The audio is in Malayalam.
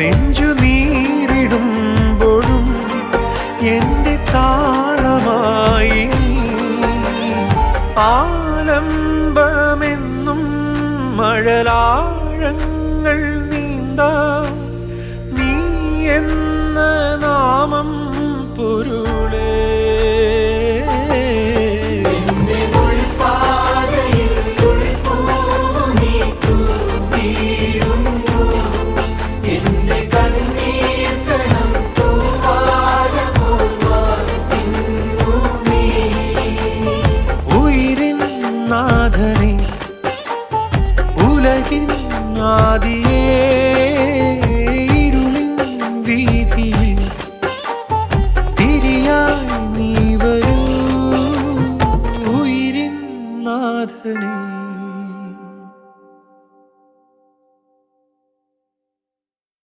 നെഞ്ചു നീറിടുമ്പോഴും എൻ്റെ താളമായി ആലംബമെന്നും മഴലാഴങ്ങൾ നീന്താ നീ എന്ന നാമം പൊരുളേ എന്റെ